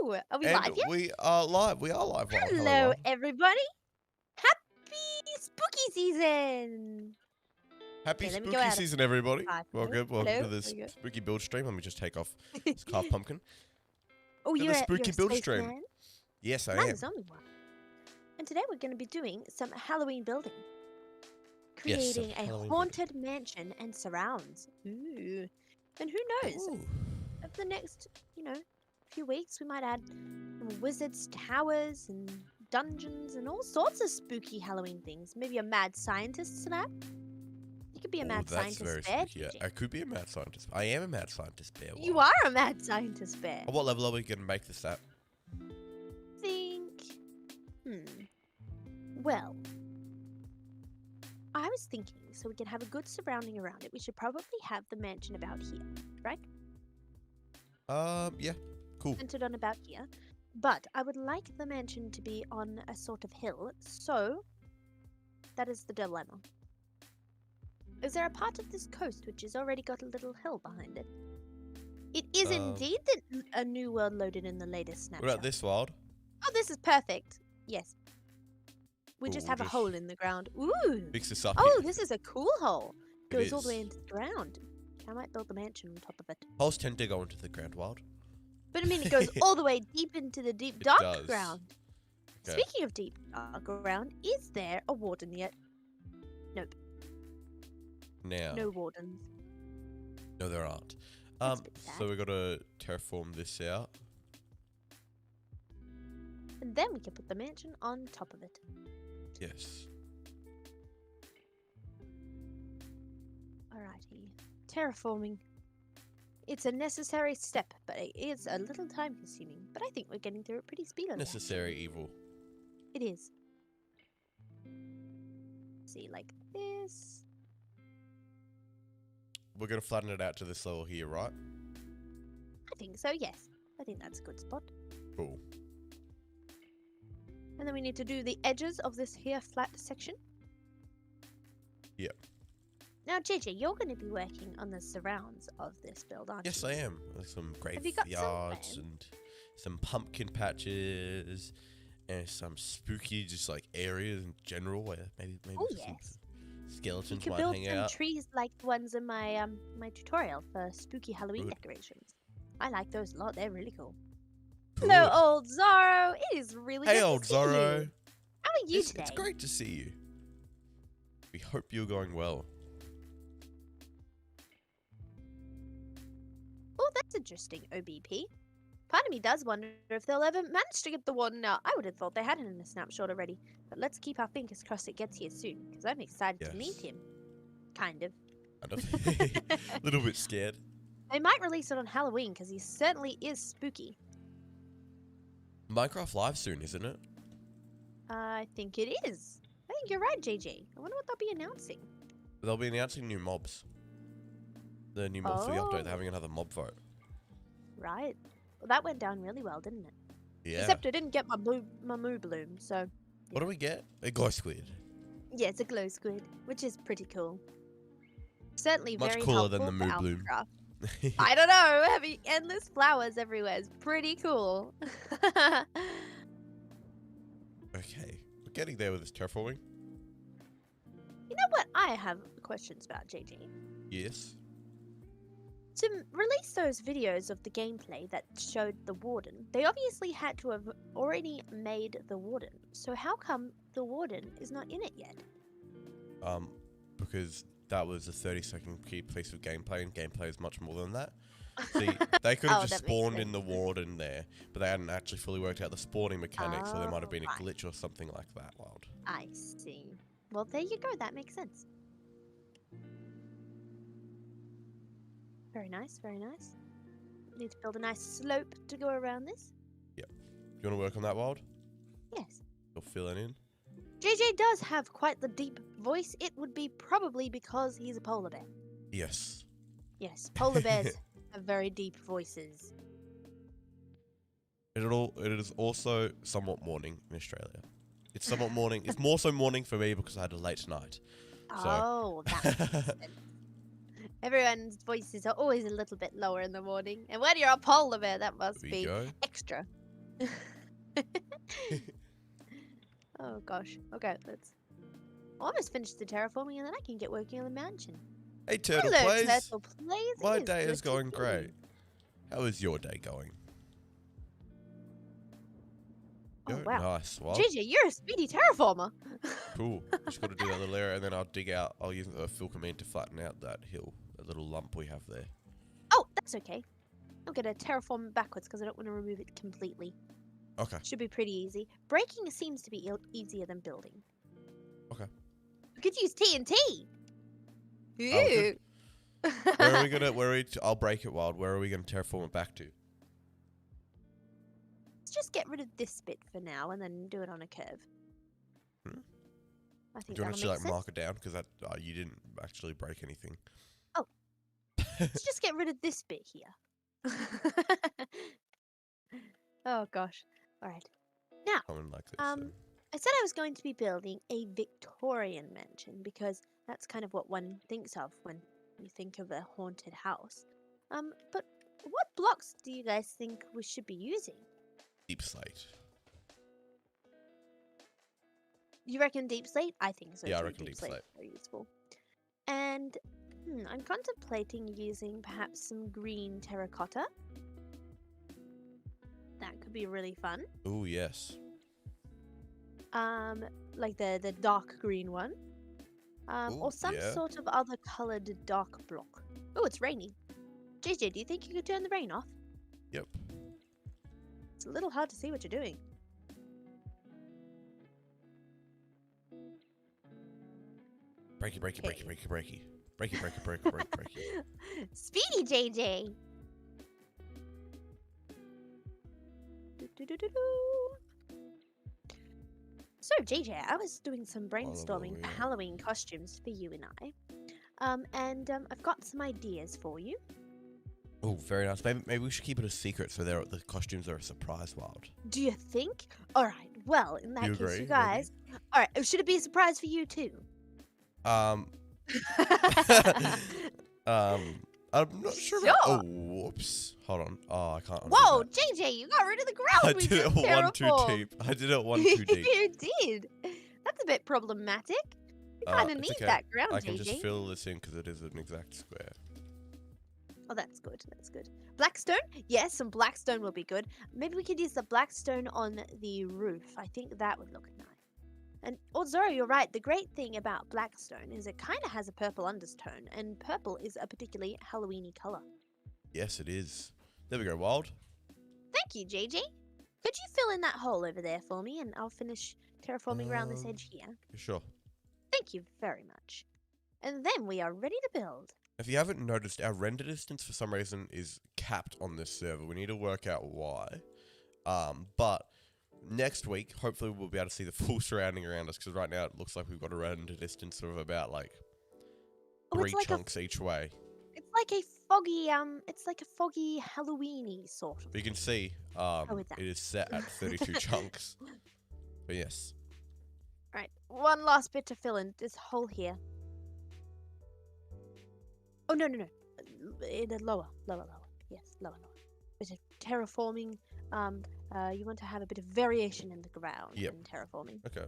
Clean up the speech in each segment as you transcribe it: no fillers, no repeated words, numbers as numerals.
Woo! Are we And live yet? we are live. We are live. Hello, everybody. Happy spooky season. Happy Okay, let me go spooky out of season, everybody. 5 minutes. Welcome Hello. to this There spooky build stream. Let me just take off we this go. carved pumpkin. Oh, To you're the a spooky build stream. spaceman? Yes, I And I'm a am. zombie one. And today we're going to be doing some Halloween building. Yes, some Creating a Halloween haunted mansion and surrounds. Ooh. And who knows? Ooh. Over the next, few weeks, we might add wizards' towers and dungeons and all sorts of spooky Halloween things. Maybe a mad scientist snap. You could be a mad That's very scientist bear. spooky. Yeah, I could be a mad scientist. I am a mad scientist bear. You Wow. are a mad scientist bear. At what level are we going to make this at? Think. Well, I was thinking, so we can have a good surrounding around it, we should probably have the mansion about here, right? Yeah. Cool. Centered on about here. But I would like the mansion to be on a sort of hill, so that is the dilemma. Is there a part of this coast which has already got a little hill behind it? It is indeed a new world loaded in the latest snapshot. What about this world? Oh, this is perfect. Yes. We Ooh, just we'll have a just hole in the ground. Ooh. Fix this up Oh, here. this is a cool hole. It Goes all the way is. into the ground. I might build the mansion on top of it. Holes tend to go into the ground wild. But I mean, it goes all the way deep into the deep It dark does. ground. Okay. Speaking of deep dark ground, is there a warden yet? Nope. Now. No wardens. No, there aren't. That's a bit sad. So we got to terraform this out. And then we can put the mansion on top of it. Yes. Alrighty. Terraforming. It's a necessary step, but it is a little time consuming. But I think we're getting through it pretty speedily. Necessary evil. It is. See, like this. We're going to flatten it out to this level here, right? I think so, yes. I think that's a good spot. Cool. And then we need to do the edges of this here flat section. Yep. Now, JJ, you're going to be working on the surrounds of this build, aren't Yes, you? I am. There's some Have you got some graveyards plans? and some pumpkin patches and some spooky just like areas in general where maybe Oh, some yes. You skeletons could might build hang some out. trees like the ones in my my tutorial for spooky Halloween Good. decorations. I like those a lot. They're really cool. Good. Hello, old Zorro. It is really Hey, good old to see Zorro. you. How are you It's today? great to see you. We hope you're going well. Oh, that's interesting, OBP. Part of me does wonder if they'll ever manage to get the warden out. I would have thought they had it in a snapshot already. But let's keep our fingers crossed it gets here soon, because I'm excited to meet Yes. him. Kind of. Kind of. A little bit scared. They might release it on Halloween, because he certainly is spooky. Minecraft Live soon, isn't it? I think it is. I think you're right, JJ. I wonder what they'll be announcing. They'll be announcing new mobs. The new mobs for the update. Oh. They're having another mob vote. Right. Well, that went down really well, didn't it? Yeah. Except I didn't get my moo bloom, so... What do we get? A glow squid. Yeah, it's a glow squid, which is pretty cool. Certainly Much very cooler than helpful the for moo bloom. Alpha. I don't know, having endless flowers everywhere is pretty cool. Okay. We're getting there with this terraforming. You know what I have questions about, JJ? Yes. To release those videos of the gameplay that showed the warden, they obviously had to have already made the warden. So how come the warden is not in it yet? Because that was a 30-second key piece of gameplay, and gameplay is much more than that. See, they could have Oh, just that makes spawned in sense. the warden there, but they hadn't actually fully worked out the spawning mechanics, so there might have been a right. glitch or something like that. Wild. I see. Well, there you go. That makes sense. Very nice, very nice. Need to build a nice slope to go around this. You want to work on that, Wild? Yes. You'll fill it in. JJ does have quite the deep voice. It would be probably because he's a polar bear. Yes. Yes, polar bears have very deep voices. It is also somewhat morning in Australia. It's somewhat morning. It's more so morning for me because I had a late night. Oh, that makes sense. Everyone's voices are always a little bit lower in the morning. And when you're a polar bear, that must There be you go. extra. Oh gosh. Okay, let's almost finish the terraforming and then I can get working on the mansion. Hey, Turtle Hello, Plays. Turtle Plays. My It day good is to going see great. you. How is your day going? Oh Yo, wow. nice. Well, JJ, you're a speedy terraformer. cool. Just got to do that little area, and then I'll dig out. I'll use a fill command to flatten out that hill, that little lump we have there. Oh, that's okay. I'm gonna terraform backwards because I don't want to remove it completely. Okay. Should be pretty easy. Breaking seems to be easier than building. Okay. We could use TNT. Oh, Ew. Where are we gonna? I'll break it, Wild. Where are we gonna terraform it back to? Let's just get rid of this bit for now and then do it on a curve. Hmm? I Do think you want that'll to actually make like sense. mark it down because that you didn't actually break anything? Oh. Let's just get rid of this bit here. Oh gosh. All right. Now, Coming like this. I said I was going to be building a Victorian mansion because that's kind of what one thinks of when you think of a haunted house. But what blocks do you guys think we should be using? Deep slate. You reckon deep slate? I think so. Yeah, I too. reckon deep slate. Very useful. And I'm contemplating using perhaps some green terracotta. That could be really fun. Oh yes. Like the dark green one. Ooh, Or some yeah. sort of other coloured dark block. Oh, it's raining. JJ, do you think you could turn the rain off? Yep. It's a little hard to see what you're doing. Breaky, breaky, Okay. breaky, breaky, breaky. Breaky, breaky, breaky, breaky, breaky. Speedy JJ! Do-do-do-do-do. So, JJ, I was doing some brainstorming for yeah. Halloween costumes for you and I. I've got some ideas for you. Oh, very nice. Maybe we should keep it a secret so the costumes are a surprise, Wild. Do you think? Alright, well, in that You case, agree, you guys. Alright, should it be a surprise for you too? I'm not sure. Sure. Oh, whoops. Hold on. Oh, I can't. undo Whoa, that. JJ, you got rid of the ground. I we did it just one too terraformed. deep. I did it one too deep. You did. That's a bit problematic. You kind of It's need okay. that ground, I can JJ. just fill this in because it is an exact square. Oh, that's good. That's good. Blackstone? Yes, some blackstone will be good. Maybe we could use the blackstone on the roof. I think that would look nice. And Zoro, you're right. The great thing about blackstone is it kind of has a purple undertone, and purple is a particularly Halloweeny color. Yes, it is. There we go, Wild. Thank you, JJ. Could you fill in that hole over there for me, and I'll finish terraforming around this edge here. Sure. Thank you very much. And then we are ready to build. If you haven't noticed, our render distance for some reason is capped on this server. We need to work out why. But next week, hopefully we'll be able to see the full surrounding around us, because right now it looks like we've got a render distance of about like three it's like chunks each way. It's like a foggy Halloweeny sort of. But you can see with that. it is set at 32 chunks. But yes. Right, one last bit to fill in this hole here. Oh no. Lower. Yes, lower. Bit of terraforming. You want to have a bit of variation in the ground Yep. in terraforming. Okay.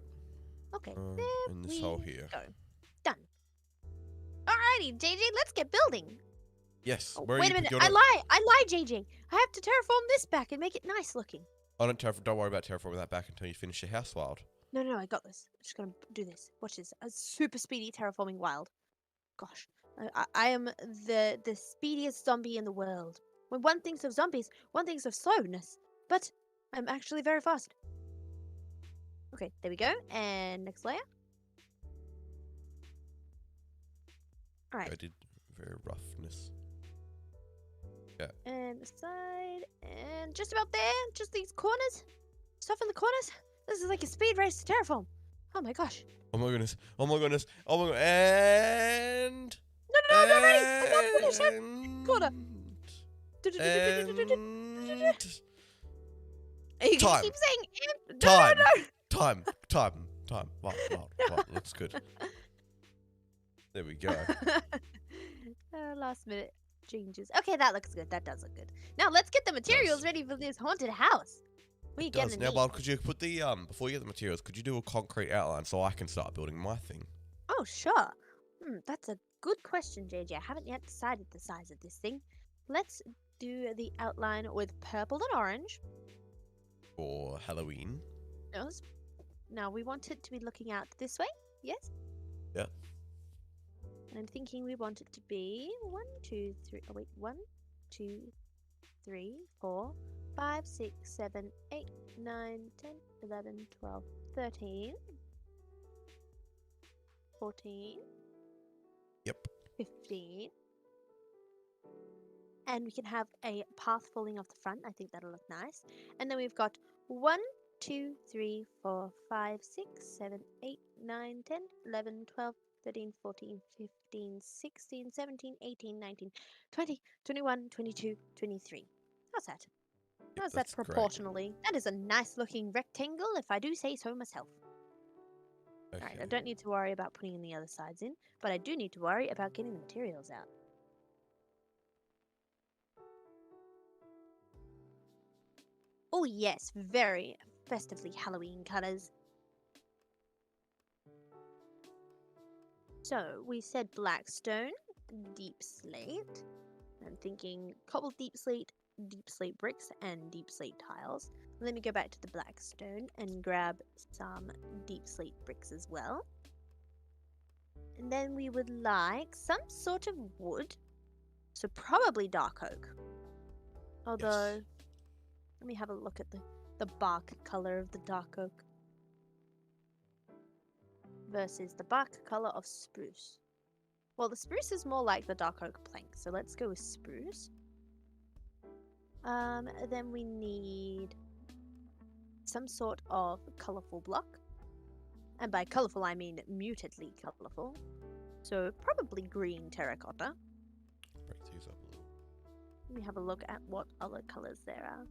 Okay, In there this we hole here. go. Done. Alrighty, JJ, let's get building. Yes. Oh, Where are wait you a minute, gonna- I lie, JJ. I have to terraform this back and make it nice looking. Oh, don't worry about terraforming that back until you finish your house, Wild. No, I got this. I'm just gonna do this. Watch this. A super speedy terraforming wild. Gosh, I am the speediest zombie in the world. When one thinks of zombies, one thinks of slowness. But I'm actually very fast. Okay, there we go. And next layer. All right. I did very roughness. And the side, and just about there. Just these corners. Stuff in the corners. This is like a speed race to terraform. Oh my gosh. Oh my goodness. And No, I'm not ready. I'm not finished. Corner. And You Time. keep saying and. Time. No. Time. Wow, looks good. There we go. Last minute changes. Okay, that looks good. That does look good. Now let's get the materials Yes. ready for this haunted house. What are you It does. gonna Now, need? Wild, could you put the before you get the materials, could you do a concrete outline so I can start building my thing? Oh, sure. That's a good question, JJ. I haven't yet decided the size of this thing. Let's do the outline with purple and orange. For Halloween. Yes. Now we want it to be looking out this way. Yes. Yep. And I'm thinking we want it to be 1, 2, 3. Oh wait, 1, 2, 3, 4, 5, 6, 7, 8, 9, 10, 11, 12, 13, 14. Yep. 15. And we can have a path falling off the front. I think that'll look nice. And then we've got 1, 2, 3, 4, 5, 6, 7, 8, 9, 10, 11, 12, 13, 14, 15, 16, 17, 18, 19, 20, 21, 22, 23. How's that? How's that That's great. proportionally? That is a nice looking rectangle, if I do say so myself. Okay. Alright, I don't need to worry about putting the other sides in, but I do need to worry about getting the materials out. Oh yes, very festively Halloween colours. So we said black stone, deep slate. I'm thinking cobbled deep slate bricks, and deep slate tiles. Let me go back to the black stone and grab some deep slate bricks as well. And then we would like some sort of wood. So probably dark oak. Although, Yes. let me have a look at the bark color of the dark oak versus the bark color of spruce. Well, the spruce is more like the dark oak plank, so let's go with spruce. Then we need some sort of colorful block. And by colorful, I mean mutedly colorful. So probably green terracotta. Break these up a little. Let me have a look at what other colors there are.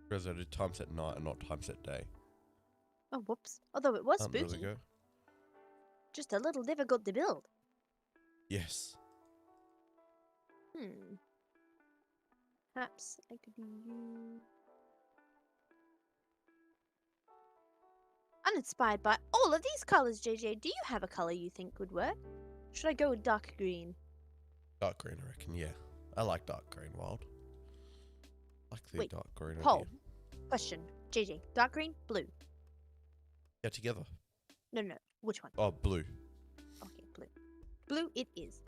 Because I did times at night and not times at day. Oh, whoops. Although it was There we spooky. go. Just a little difficult to build. Yes. Perhaps I could use... Uninspired by all of these colors, JJ, do you have a color you think would work? Should I go with dark green? Dark green, I reckon, yeah. I like dark green, Wild. I like the Wait, dark green Poll. idea. Question. JJ, dark green, blue. Yeah, together. No, which one? Oh, blue. Okay, blue. Blue it is.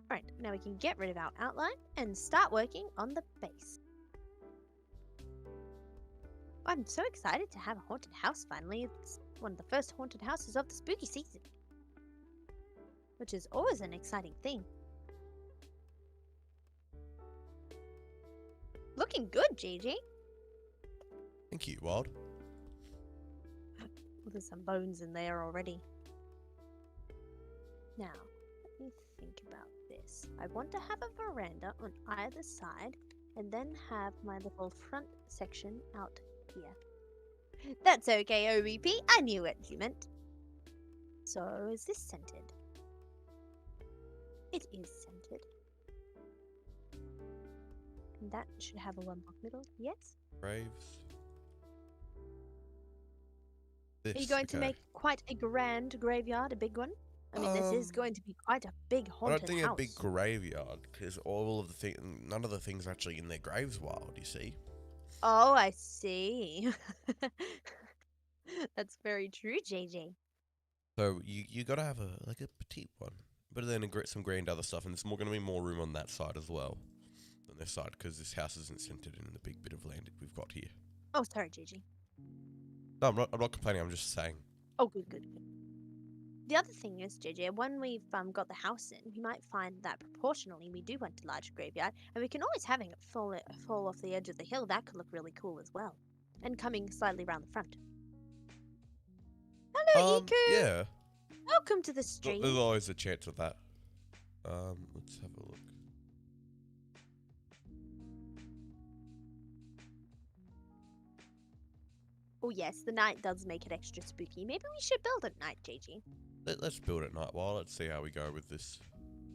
Alright, now we can get rid of our outline and start working on the base. I'm so excited to have a haunted house finally. It's one of the first haunted houses of the spooky season. Which is always an exciting thing. Looking good, JJ. Thank you, Wild. There's some bones in there already. Now, let me think about this. I want to have a veranda on either side and then have my little front section out here. That's okay, OBP. I knew what you meant. So, is this scented? It is scented. And that should have a one block middle. Yes? Graves. Are you going to make quite a grand graveyard, a big one? I mean, this is going to be quite a big I haunted don't think house. a big graveyard, because all of the things, none of the things are actually in their graves, Wild, you see. Oh, I see. That's very true, JJ. So you got to have a petite one, but then some grand other stuff, and there's going to be more room on that side as well than this side, because this house isn't centered in the big bit of land that we've got here. Oh, sorry, JJ. No, I'm not complaining. I'm just saying. Oh, good. The other thing is, JJ, when we've got the house in, we might find that proportionally we do want a larger graveyard, and we can always have it fall off the edge of the hill. That could look really cool as well, and coming slightly around the front. Hello, Iku. Yeah. Welcome to the stream. There's always a chance of that. Let's have a look. Oh yes, the night does make it extra spooky. Maybe we should build at night, JG. Let's build at night, while let's see how we go with this.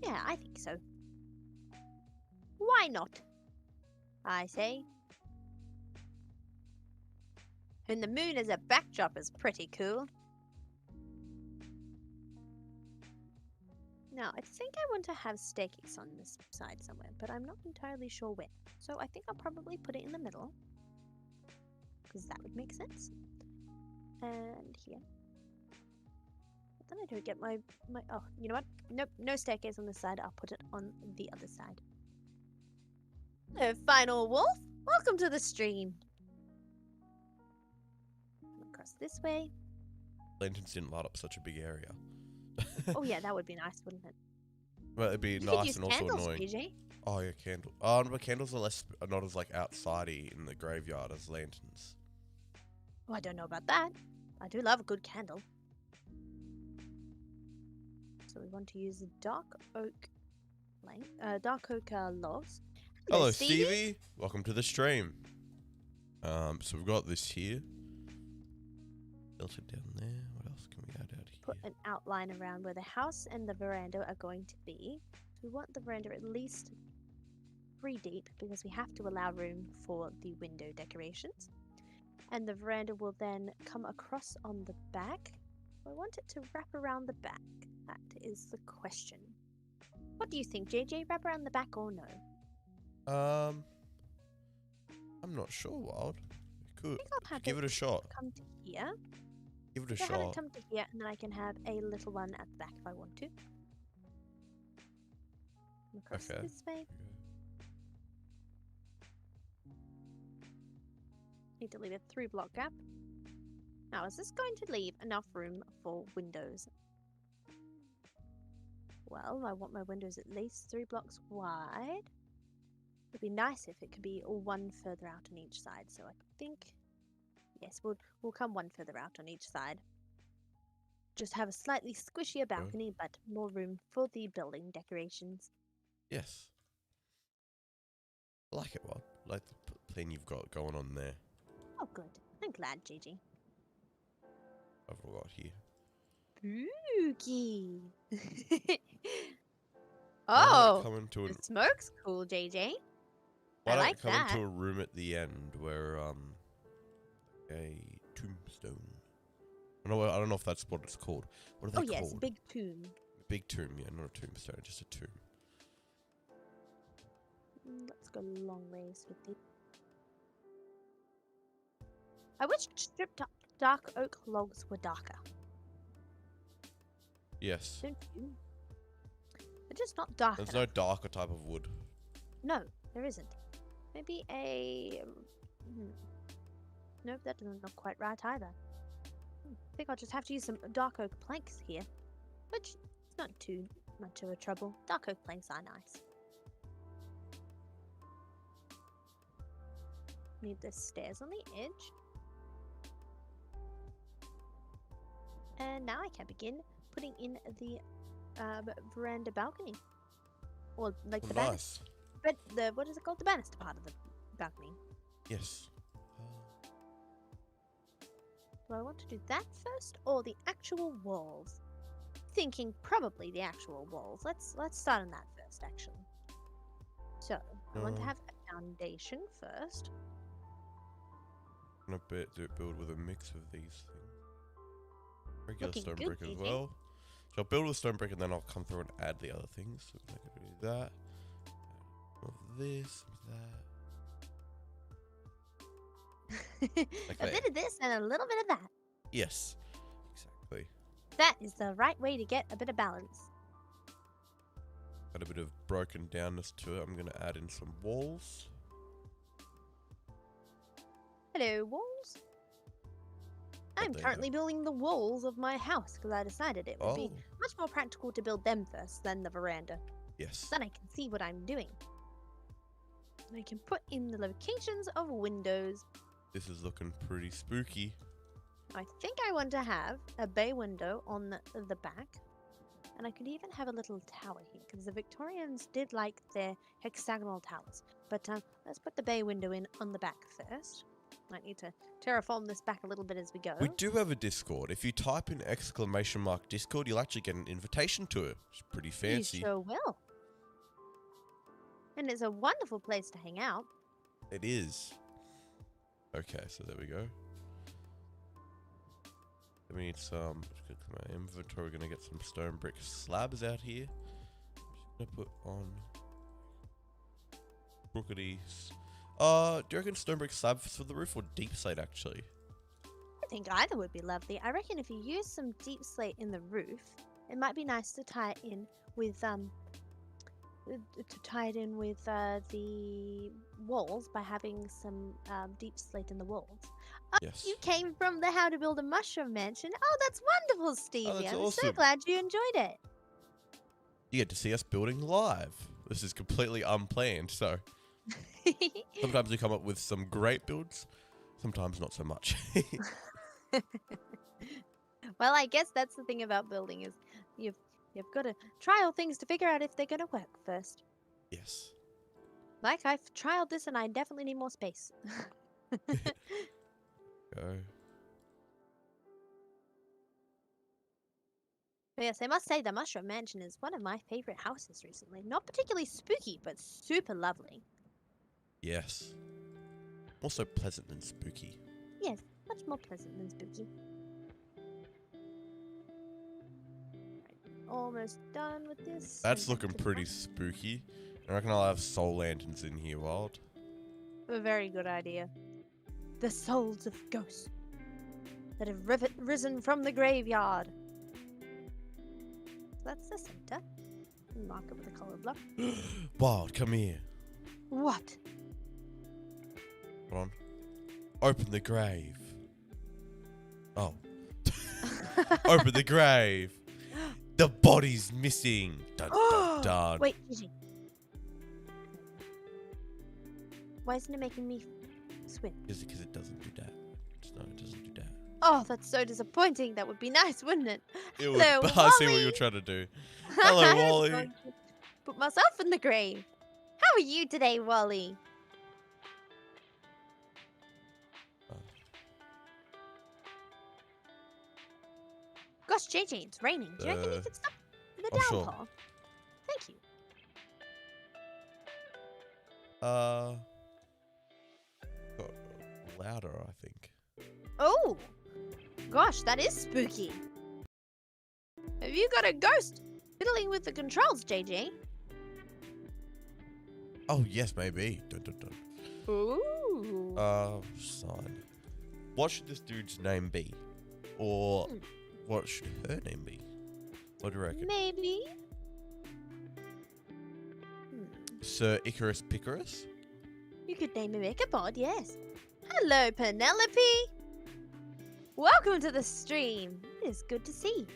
Yeah, I think so. Why not? I say. And the moon as a backdrop is pretty cool. Now, I think I want to have staircase on this side somewhere, but I'm not entirely sure where. So I think I'll probably put it in the middle, because that would make sense. And here. But then I don't get my... Oh, you know what? Nope, no staircase on this side. I'll put it on the other side. Hello, Final Wolf. Welcome to the stream. Across this way. Lanterns didn't light up such a big area. Oh yeah, that would be nice, wouldn't it? Well, it'd be You could nice use and also candles, annoying. PJ. Oh yeah, candle. Oh, but candles are not as like outsidey in the graveyard as lanterns. Oh, I don't know about that. I do love a good candle. So we want to use the dark oak logs. Hello, Stevie. Welcome to the stream. So we've got this here. Built it down there. What else can we add out here? Put an outline around where the house and the veranda are going to be. We want the veranda at least 3 deep because we have to allow room for the window decorations. And the veranda will then come across on the back. I want it to wrap around the back. That is the question. What do you think, JJ? Wrap around the back or no? I'm not sure, Wild. We could I think I'll have give it a shot. Come to here. Give it a So have it shot. come to here, and then I can have a little one at the back if I want to. Across Okay. this way. Need to leave a 3-block gap. Now, is this going to leave enough room for windows? Well, I want my windows at least 3 blocks wide. It'd be nice if it could be all one further out on each side. So I think, yes, we'll come one further out on each side. Just have a slightly squishier balcony, but more room for the building decorations. Yes. I like it, Wild. I like the plan you've got going on there. Oh, good. I'm glad, Gigi. I've got here. Spooky. Why Oh, not come into the smoke's cool, JJ. Why I not like come that. into a room at the end where a tombstone. I don't know if that's what it's called. What are they Oh, called? yes, big tomb. Big tomb, yeah, not a tombstone, just a tomb. Let's go long ways with the... I wish stripped dark oak logs were darker. Yes. Don't you? They're just not dark There's enough. no darker type of wood. No, there isn't. Maybe a... Nope, that doesn't look quite right either. I think I'll just have to use some dark oak planks here. Which is not too much of a trouble. Dark oak planks are nice. Need the stairs on the edge. And now I can begin putting in the veranda balcony. Or like the banister. Nice. But the, what is it called? The banister part of the balcony. Yes. Do I want to do that first or the actual walls? Thinking probably the actual walls. Let's start on that first, actually. So I want to have a foundation first. I'm gonna build with a mix of these things. Regular Looking stone good, brick as PJ. well. So I'll build with stone brick and then I'll come through and add the other things. So I'm gonna do that. Of this, that. A bit of this and a little bit of that. Yes. Exactly. That is the right way to get a bit of balance. Got a bit of broken downness to it. I'm gonna add in some walls. Hello, walls. I'm there you currently building the walls of my house because I decided it would be Oh. much more practical to build them first than the veranda. Yes. Then I can see what I'm doing. And I can put in the locations of windows. This is looking pretty spooky. I think I want to have a bay window on the back. And I could even have a little tower here because the Victorians did like their hexagonal towers. But let's put the bay window in on the back first. Might need to terraform this back a little bit as we go. We do have a Discord. If you type in !Discord, you'll actually get an invitation to it. It's pretty fancy. You sure will. And it's a wonderful place to hang out. It is. Okay, so there we go. Then we need some. Let's go to my inventory. We're gonna get some stone brick slabs out here. I'm just gonna put on crookedies. Do you reckon stone brick slabs for the roof or deep slate actually? I think either would be lovely. I reckon if you use some deep slate in the roof, it might be nice to tie it in with the walls by having some deep slate in the walls. Oh, Yes. you came from the How to Build a Mushroom Mansion. Oh, that's wonderful, Stevie. that's I'm so awesome. glad you enjoyed it. You get to see us building live. This is completely unplanned, so sometimes we come up with some great builds, sometimes not so much. Well, I guess that's the thing about building is you've got to trial things to figure out if they're going to work first. Yes. Like, I've trialed this and I definitely need more space. Go. But yes, I must say the Mushroom Mansion is one of my favorite houses recently. Not particularly spooky, but super lovely. Yes. Also pleasant than spooky. Yes, much more pleasant than spooky. Almost done with this. That's looking pretty spooky. I reckon I'll have soul lanterns in here, Wild. A very good idea. The souls of ghosts that have risen from the graveyard. That's the center. Mark it with a color block. Wild, come here. What? Hold on. Open the grave. Oh. Open the grave. The body's missing. Dun, dun, dun. Wait, Gigi. Why isn't it making me swim? Because it doesn't do that. No, it doesn't do that. Oh, that's so disappointing. That would be nice, wouldn't it? It would. Hello, I see what Wally. you're trying to do. Hello, I was Wally. going to put myself in the grave. How are you today, Wally? Oh. Gosh, JJ, it's raining. Do you reckon you could stop the oh, sure. downpour? Thank you. Got louder, I think. Oh, gosh, that is spooky. Have you got a ghost fiddling with the controls, JJ? Oh, yes, maybe. Dun, dun, dun. Ooh. Son. What should this dude's name be? Or what should her name be? What do you reckon? Maybe. Sir Icarus Picarus? You could name him Ichabod, yes. Hello, Penelope. Welcome to the stream. It is good to see you.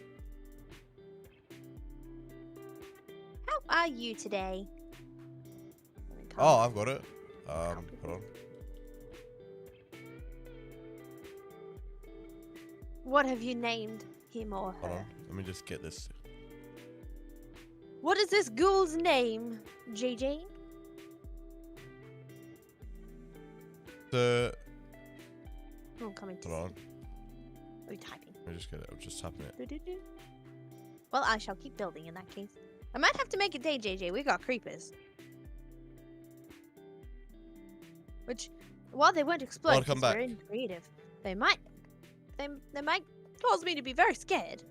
How are you today? Oh, I've got it. Hold on. What have you named him or her? Hold on. Let me just get this. What is this ghoul's name, JJ? The. Oh, I'm coming to Hold see. on. Are you typing? Let me just get it. I'm just tapping it. Do-do-do. Well, I shall keep building in that case. I might have to make a day, JJ. We got creepers. Which, while they won't explode, come because back. we're in creative, they might cause me to be very scared.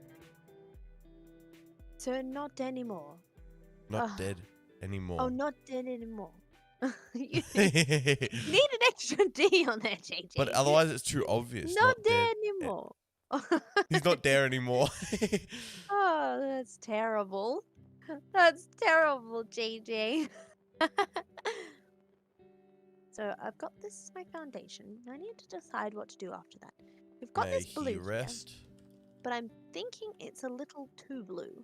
So not anymore. Not dead anymore. Oh, not dead anymore. You need an extra D on there, JJ. But otherwise, it's too obvious. Not dead dead anymore. He's not there anymore. Oh, that's terrible. That's terrible, JJ. So I've got this as my foundation. I need to decide what to do after that. We've got May this blue he here, rest. but I'm thinking it's a little too blue.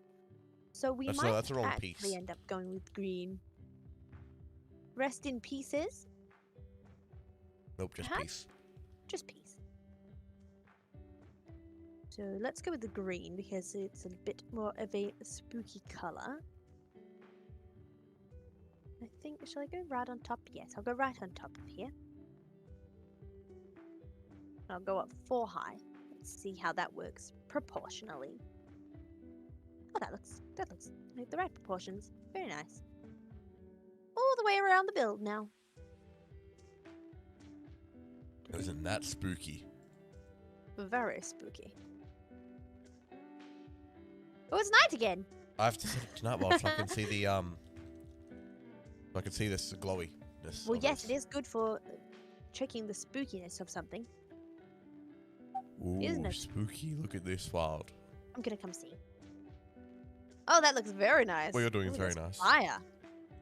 So we That's might the wrong actually piece. end up going with green. Rest in pieces. Nope, just Huh? peace. Just peace. So let's go with the green because it's a bit more of a spooky color. I think, shall I go right on top? Yes, I'll go right on top of here. I'll go up 4 high. Let's see how that works proportionally. Oh, that looks like the right proportions. Very nice. Oh, the way around the build now. Isn't that spooky? Very spooky. Oh, it's night again. I have to set it tonight while I can see the I can see this glowy. Well, yes, it is good for checking the spookiness of something. Ooh, Isn't it? spooky. Look at this wild. I'm gonna come see. Oh, that looks very nice. Well, you're doing Ooh, very there's nice. Fire.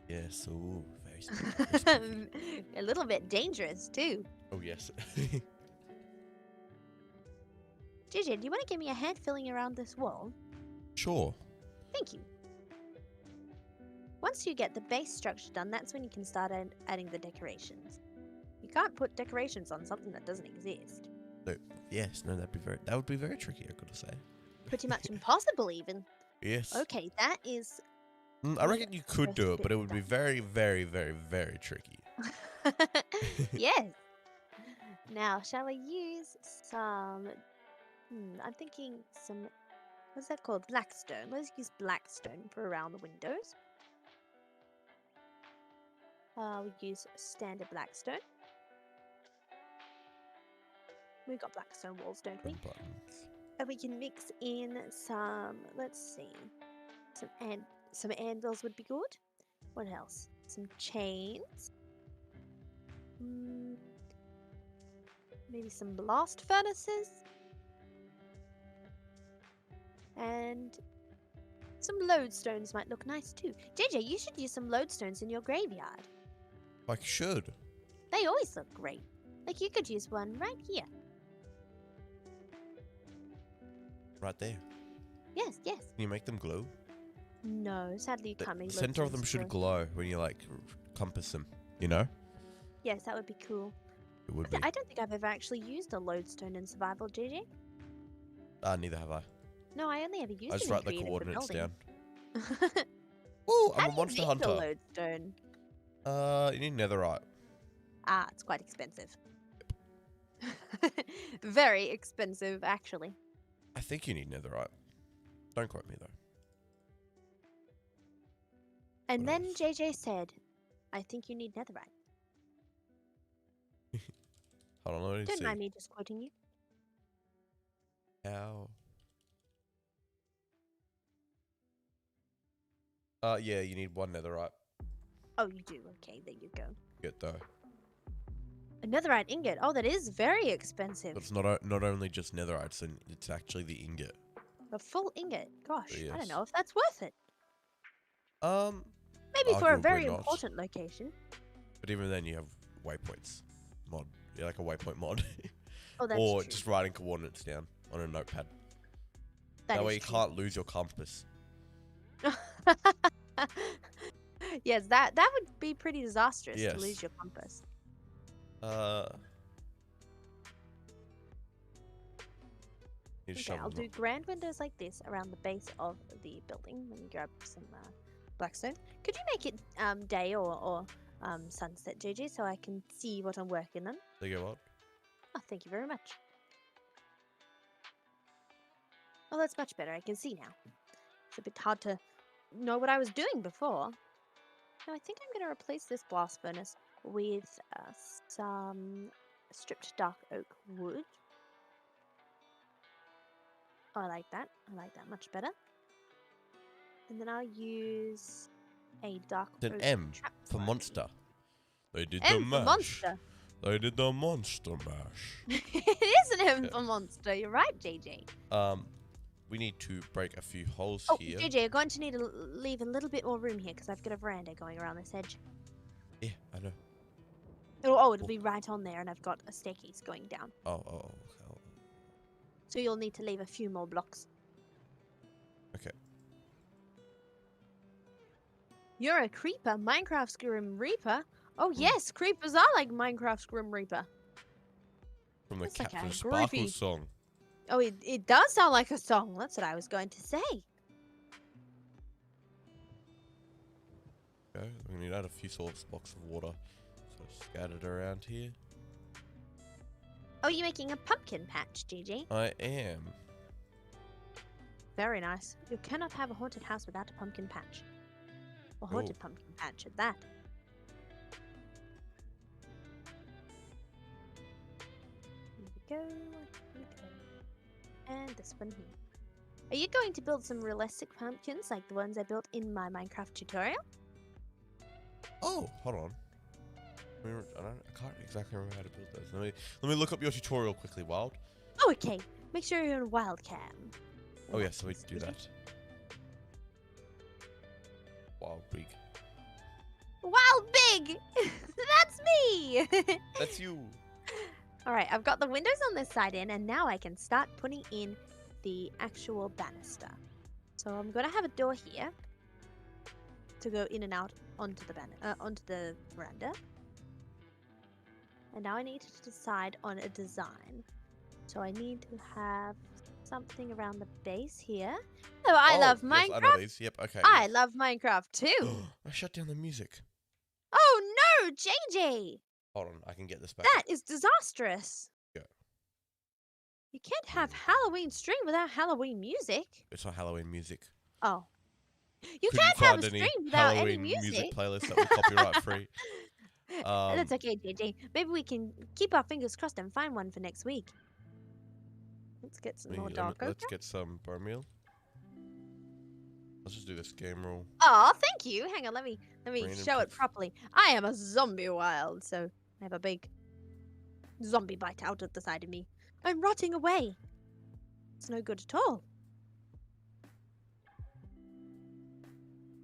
Yes, ooh, very spooky. A little bit dangerous too. Oh, yes. JJ, do you want to give me a hand filling around this wall? Sure. Thank you. Once you get the base structure done, that's when you can start adding the decorations. You can't put decorations on something that doesn't exist. No, yes, no, that would be very tricky, I gotta say. Pretty much impossible, even. Yes. Okay, that is. I reckon you could do it, but it would be very, very, very, very tricky. Yes. Now, shall I use some? I'm thinking some. What's that called? Blackstone. Let's use blackstone for around the windows. We use standard blackstone. We've got blackstone walls, don't we? Buttons. And we can mix in some. Let's see. Some anvils would be good. What else? Some chains. Maybe some blast furnaces. And some lodestones might look nice too. JJ, you should use some lodestones in your graveyard. Like, should. They always look great. Like you could use one right here. Right there. Yes, yes. Can you make them glow? No, sadly you can't make The center of lodestones them should glow. glow when you, like, compass them, you know? Yes, that would be cool. It would be. I don't think I've ever actually used a lodestone in survival, JJ. Neither have I. No, I only ever used it I just in write the creative coordinates down. building. Ooh, I'm How a do monster you make hunter. a lodestone? You need netherite. Ah, it's quite expensive. Very expensive, actually. I think you need netherite. Don't quote me, though. And What then else? JJ said, I think you need netherite. Hold on, let me Don't see. mind me just quoting you. How? Yeah, you need one netherite. Oh, you do. Okay, there you go. Get though. A netherite ingot. Oh, that is very expensive. But it's not only just netherite, it's actually the ingot. A full ingot. Gosh, I don't Yes. know if that's worth it. Maybe for a Arguably very not. important location. But even then, you have waypoints mod. Yeah, like a waypoint mod. Oh, that's Or true. just writing coordinates down on a notepad. That That way is you true. can't lose your compass. Yes, that would be pretty disastrous to Yes. lose your compass. You just Okay, shove I'll them do grand windows like this around the base of the building. Let me grab some blackstone. Could you make it day or sunset, JJ, so I can see what I'm working on? up. There you go, what? Oh, thank you very much. Oh, that's much better. I can see now. It's a bit hard to know what I was doing before. Now, I think I'm going to replace this blast furnace with some stripped dark oak wood. Oh, I like that. I like that much better. And then I'll use a dark It's an oak M trap for line. monster. They did the M for mash. monster. They did the monster mash. It is an M Yeah. for monster. You're right, JJ. We need to break a few holes Oh, here. JJ, you're going to need to leave a little bit more room here because I've got a veranda going around this edge. Yeah, I know. It'll be right on there, and I've got a staircase going down. Oh. So you'll need to leave a few more blocks. Okay. You're a creeper, Minecraft's Grim Reaper. Oh yes, creepers are like Minecraft's Grim Reaper. From the That's like Captain a Sparkle groovy- song. Oh, it does sound like a song. That's what I was going to say. Okay, we're gonna need to add a few source blocks of water. So scattered around here. Oh, you're making a pumpkin patch, JJ. I am. Very nice. You cannot have a haunted house without a pumpkin patch. A haunted pumpkin patch at that. go. Here we go. And this one here. Are you going to build some realistic pumpkins like the ones I built in my Minecraft tutorial? Oh, hold on. I can't exactly remember how to build those. Let me look up your tutorial quickly, Wild. Oh, okay. Make sure you're in Wildcam. Oh yes, so we do that. Wild big. Wild Big! That's me! That's you. Alright, I've got the windows on this side in, and now I can start putting in the actual banister. So I'm going to have a door here to go in and out onto the veranda. And now I need to decide on a design. So I need to have something around the base here. Oh, I love Minecraft. Yes, I know these. Yep, okay. I love Minecraft too. I shut down the music. Oh no, JJ! Hold on, I can get this back. That is disastrous. Yeah. You can't have Halloween stream without Halloween music. It's not Halloween music. Oh. You Couldn't can't have a find any stream without any Halloween music. playlist that were copyright free. That's okay, JJ. Maybe we can keep our fingers crossed and find one for next week. Let's get some more dark Let's get some bone meal. Let's just do this game rule. Oh, thank you. Hang on, let me Random show it pick. properly. I am a zombie wild, so I have a big zombie bite out at the side of me. I'm rotting away. It's no good at all.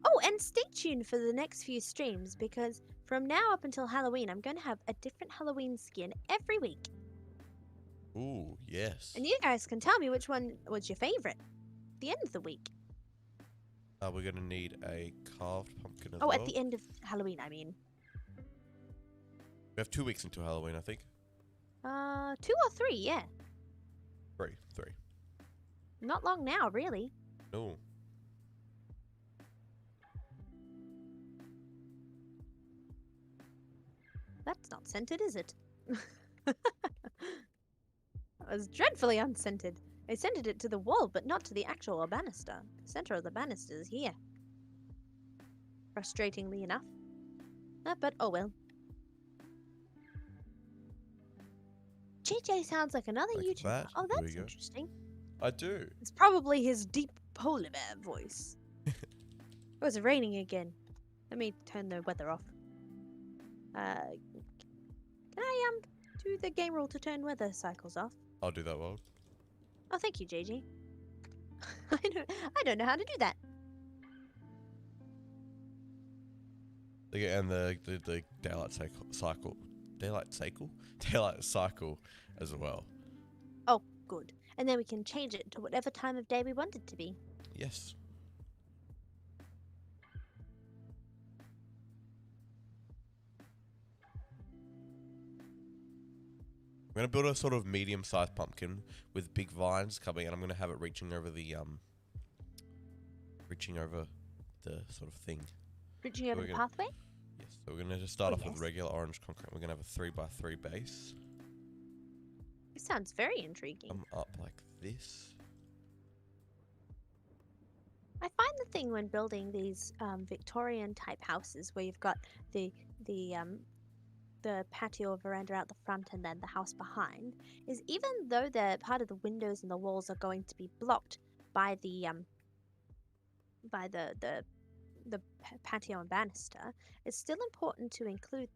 Oh, and stay tuned for the next few streams because from now up until Halloween, I'm going to have a different Halloween skin every week. Ooh, yes. And you guys can tell me which one was your favorite at the end of the week. We're going to need a carved pumpkin as well. Oh, at the end of Halloween, I mean. We have 2 weeks until Halloween, I think. 2 or 3, yeah. Three. Not long now, really. No. That's not scented, is it? That was dreadfully unscented. I scented it to the wall, but not to the actual banister. The center of the banister is here. Frustratingly enough. But oh well. JJ sounds like another Like YouTuber. that. Oh, There we that's go. interesting. I do. It's probably his deep polar bear voice. Oh, it's raining again. Let me turn the weather off. Can I do the game rule to turn weather cycles off? I'll do that, Wild. Oh, thank you, JJ. I don't know how to do that. And the daylight cycle as well. Oh, good. And then we can change it to whatever time of day we want it to be. Yes. I'm going to build a sort of medium-sized pumpkin with big vines coming, and I'm going to have it reaching over the sort of thing. Reaching over the pathway? Yes. So we're going to just start off with yes. regular orange concrete. We're going to have a 3x3 base. It sounds very intriguing. Come up like this. I find the thing when building these Victorian type houses where you've got the patio or veranda out the front and then the house behind is even though the part of the windows and the walls are going to be blocked by the patio and banister, it's still important to include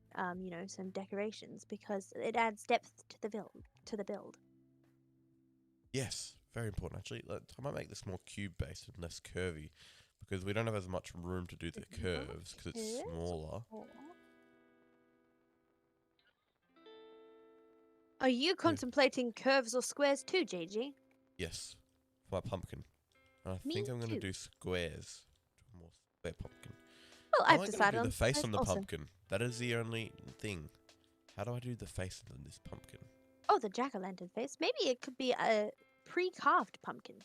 some decorations because it adds depth to the build. Yes, very important actually. I might make this more cube-based and less curvy because we don't have as much room to do the curves because it's smaller. Are you contemplating curves or squares too, JG? Yes, for my pumpkin. And I Me think I'm going to too. do squares. A more square pumpkin. Well, How am I've I gonna decided do on the face squares on the also. pumpkin. That is the only thing. How do I do the face on this pumpkin? Oh, the jack-o'-lantern face. Maybe it could be a pre-carved pumpkin.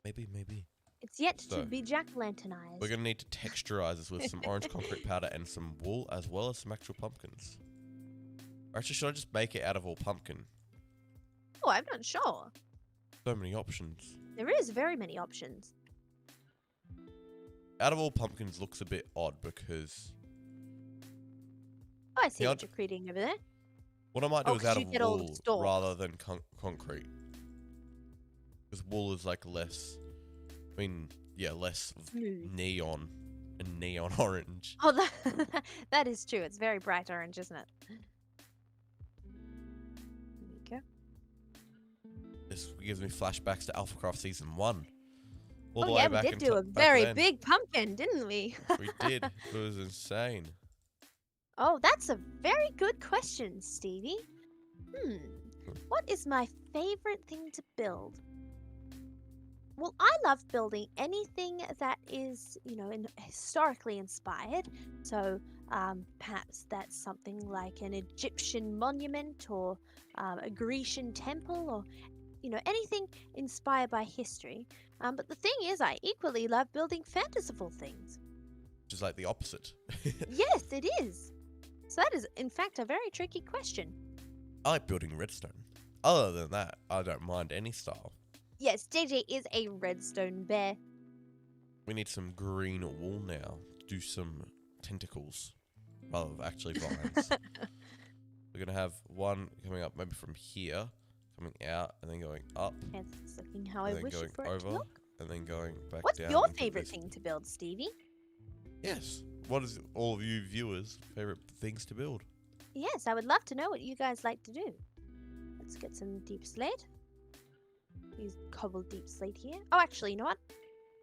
Maybe. It's yet So, to be jack-o'-lanternized. We're going to need to texturize this with some orange concrete powder and some wool as well as some actual pumpkins. Or actually, should I just make it out of all pumpkin? Oh, I'm not sure. So many options. There is very many options. Out of all pumpkins looks a bit odd because Oh, I see Yeah, what you're creating over there. What I might do Oh, is 'cause out you of get all the wool stalks. rather than concrete. Because wool is like less, I mean, yeah, less of Smooth. neon and neon orange. Oh, that is true. It's very bright orange, isn't it? There we go. This gives me flashbacks to AlphaCraft Season 1. All Oh the yeah, way we back did in do a back very then. big pumpkin, didn't we? We did. It was insane. Oh, that's a very good question, Stevie. What is my favorite thing to build? Well, I love building anything that is, historically inspired. So perhaps that's something like an Egyptian monument or a Grecian temple or, anything inspired by history. But the thing is, I equally love building fanciful things. Which is like the opposite. Yes, it is. So that is, in fact, a very tricky question. I like building redstone. Other than that, I don't mind any style. Yes, JJ is a redstone bear. We need some green wool now to do some tentacles rather than actually vines. We're going to have one coming up maybe from here, coming out, and then going up. Yes, it's looking how I and then wish going for it to over, look. and then going back What's down. your into favorite this. thing to build, Stevie? Yes. What is all of you viewers' favorite things to build? Yes, I would love to know what you guys like to do. Let's get some deep slate. Use cobbled deep slate here. Oh, actually, you know what?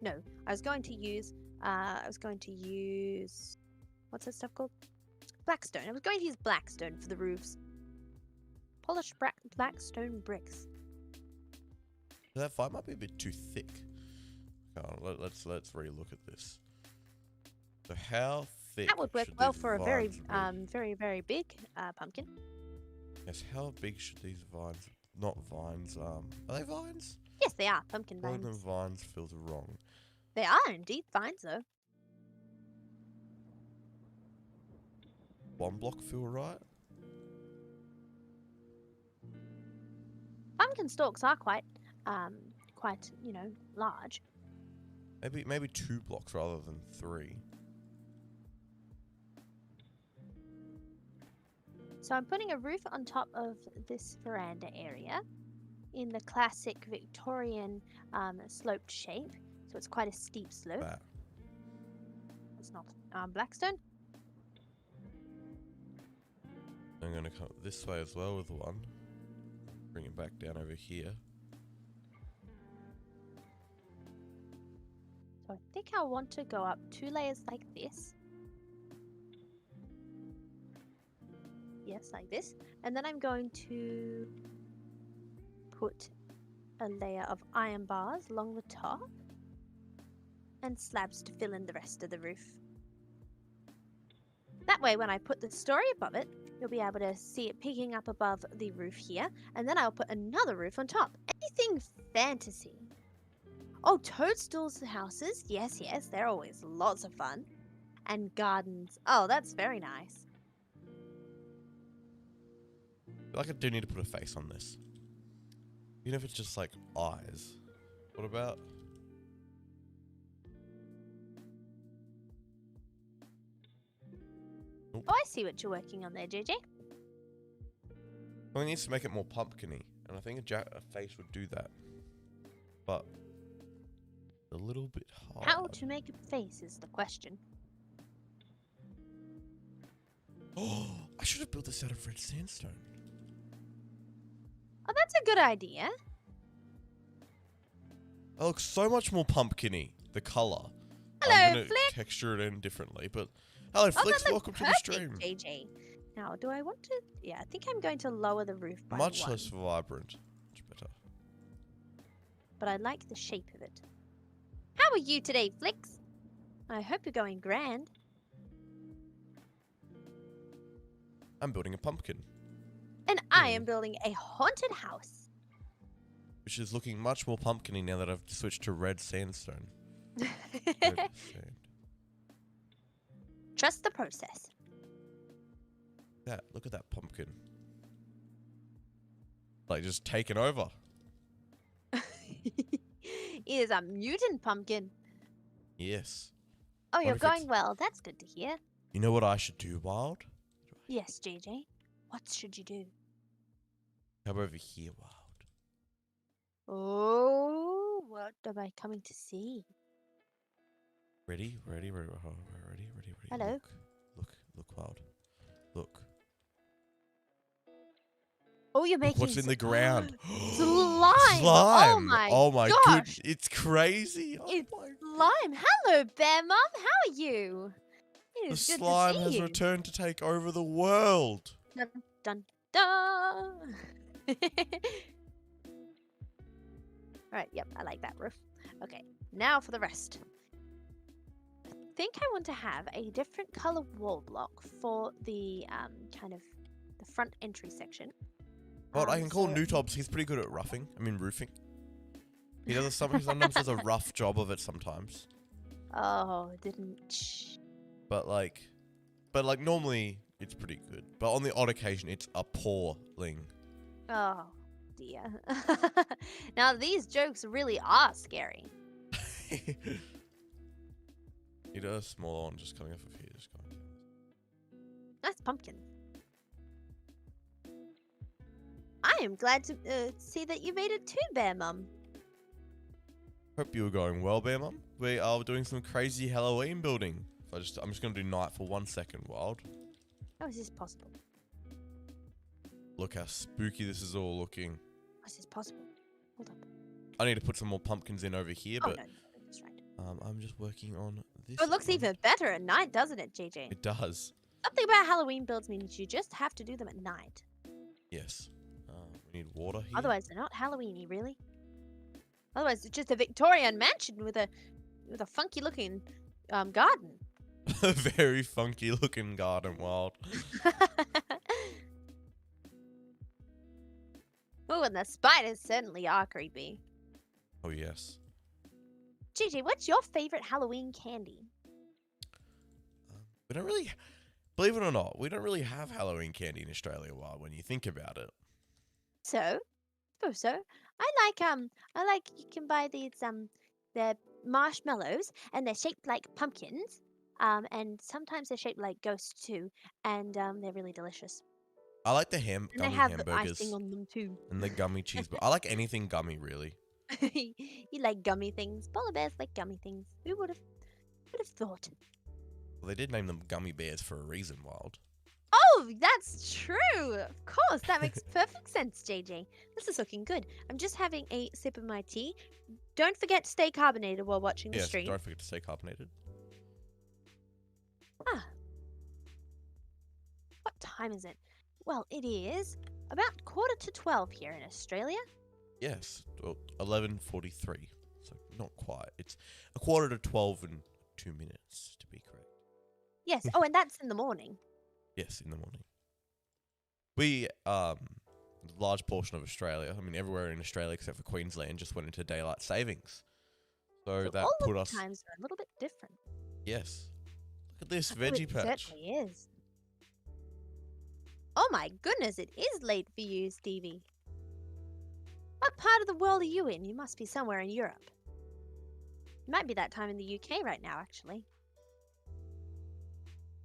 No, I was going to use, what's that stuff called? Blackstone. I was going to use blackstone for the roofs. Polished blackstone bricks. That vine might be a bit too thick. Let's relook at this. So how thick? That would work should well these for a very, vines be? very big pumpkin. Yes. How big should these vines? Not vines. Are they vines? Yes, they are pumpkin Calling vines. them vines feels wrong. They are indeed vines, though. One block feel right? Pumpkin stalks are quite, large. Maybe 2 blocks rather than 3. So I'm putting a roof on top of this veranda area in the classic Victorian sloped shape. So it's quite a steep slope. That. It's not blackstone. I'm gonna come this way as well with one. Bring it back down over here. So I think I want to go up 2 layers like this. Yes, like this. And then I'm going to put a layer of iron bars along the top and slabs to fill in the rest of the roof. That way, when I put the story above it, you'll be able to see it peeking up above the roof here. And then I'll put another roof on top. Anything fantasy. Oh, toadstools houses. Yes, yes, they're always lots of fun. And gardens. Oh, that's very nice. I feel like I do need to put a face on this. Even if it's just like eyes. What about... Oh, I see what you're working on there, JJ. Well, it needs to make it more pumpkin-y. And I think a face would do that. But... a little bit hard. How to make a face is the question. Oh, I should have built this out of red sandstone. Oh, that's a good idea. It looks so much more pumpkin-y, the colour. Hello, I'm gonna Flick. texture it in differently, but... Hello, Flicks, that welcome looks to the stream. perfect, JJ. Now, do I want to... Yeah, I think I'm going to lower the roof by Much 1. less vibrant. Much better. But I like the shape of it. How are you today, Flicks? I hope you're going grand. I'm building a pumpkin, And I am building a haunted house. which is looking much more pumpkin-y now that I've switched to red sandstone. Red sand. Trust the process. Look at that pumpkin. Like, just taken over. It is a mutant pumpkin. Yes. Oh, you're if it's- going well. That's good to hear. You know what I should do, Wild? Yes, JJ. What should you do? Come over here, Wild. Oh, what am I coming to see? Ready, ready, ready, ready, ready, ready. Hello. Look, Wild. Look. Oh, you're Look making what's in the ground. slime. Slime. Oh my gosh. Goodness. It's crazy. Oh It's my. slime. Hello, Bear Mum. How are you? It The is good slime to see has you. returned to take over the world. Dun, dun, dun. Alright, yep, I like that roof. Okay, now for the rest. I think I want to have a different color wall block for the kind of the front entry section. Well, I can call so- Newtobs. He's pretty good at roofing. He does sometimes does a rough job of it sometimes. Oh, didn't. But normally it's pretty good. But on the odd occasion, it's appalling. Oh, dear. Now, these jokes really are scary. He does a smaller one just coming off of here. Just going. Nice pumpkin. I am glad to see that you made it too, Bear Mum. Hope you were going well, Bear Mum. We are doing some crazy Halloween building. I'm just gonna do night for 1 second, Wild. How is this possible? Look how spooky this is all looking. How is this possible? Hold up. I need to put some more pumpkins in over here, Oh, but no, that's right. I'm just working on this. Oh, it looks at the even better at night, doesn't it, JJ? It does. Something about Halloween builds means you just have to do them at night. Yes. We need water here. Otherwise, they're not Halloweeny, really. Otherwise, it's just a Victorian mansion with a funky looking garden. A very funky looking garden, Wild. Oh, and the spiders certainly are creepy. Oh yes. JJ, what's your favorite Halloween candy? We don't really, believe it or not, we don't really have Halloween candy in Australia, Wild, when you think about it. So, I like you can buy these they're marshmallows and they're shaped like pumpkins. And sometimes they're shaped like ghosts too, and they're really delicious. I like the And they gummy have hamburgers icing on them too. and the gummy cheeseburger. I like anything gummy, really. You like gummy things. Polar bears like gummy things. Who would have thought? Well, they did name them gummy bears for a reason, Wild. Oh, that's true. Of course, that makes perfect sense, JJ. This is looking good. I'm just having a sip of my tea. Don't forget to stay carbonated while watching the Yes, stream. don't forget to stay carbonated. Ah. What time is it? Well, it is about 11:45 here in Australia. Yes, well, 11:43. So not quite. It's 11:45 in 2 minutes, to be correct. Yes. Oh, and that's in the morning. Yes, in the morning. We, large portion of Australia, I mean everywhere in Australia except for Queensland, just went into daylight savings. So that all put of the us. times are a little bit different. Yes. Look at this Oh, veggie it patch. certainly is. Oh my goodness, it is late for you, Stevie. What part of the world are you in? You must be somewhere in Europe. It might be that time in the UK right now, actually.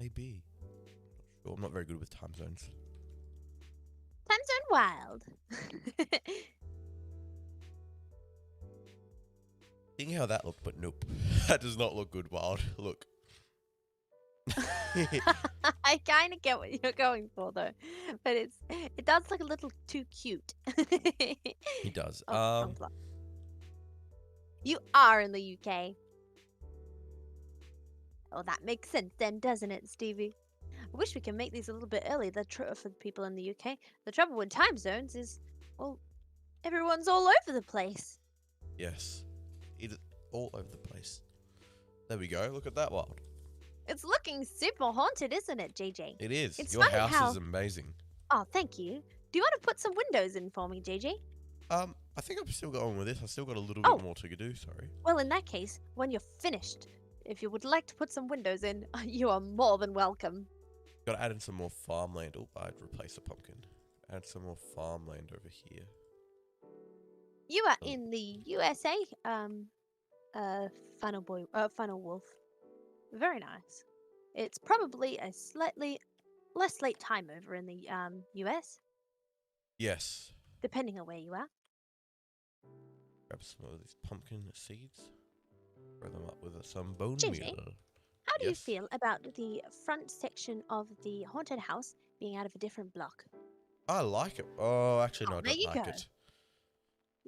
Maybe. Not sure. I'm not very good with time zones. Time Zone Wild. Seeing how that looked, but nope. That does not look good, Wild. Look. I kind of get what you're going for, though, but it does look a little too cute. He does. Oh, wrong block. You are in the UK. Oh, that makes sense then, doesn't it, Stevie? I wish we could make these a little bit early for the people in the UK. The trouble with time zones is, well, everyone's all over the place. Yes. It is all over the place. There we go. Look at that, Wild. It's looking super haunted, isn't it, JJ? It is. It's Your funny house how- is amazing. Oh, thank you. Do you want to put some windows in for me, JJ? I think I'm still going with this. I still got a little Oh. bit more to do, sorry. Well, in that case, when you're finished, if you would like to put some windows in, you are more than welcome. Gotta add in some more farmland. Oh, I'd replace a pumpkin. Add some more farmland over here. You are in the USA, Final Wolf. Very nice. It's probably a slightly less late time over in the US. Yes. depending on where you are. Grab some of these pumpkin seeds. Throw them up with some bone JJ, meal. How do you Yes. feel about the front section of the haunted house being out of a different block? I like it. Oh, actually, no, I There don't you like go. it.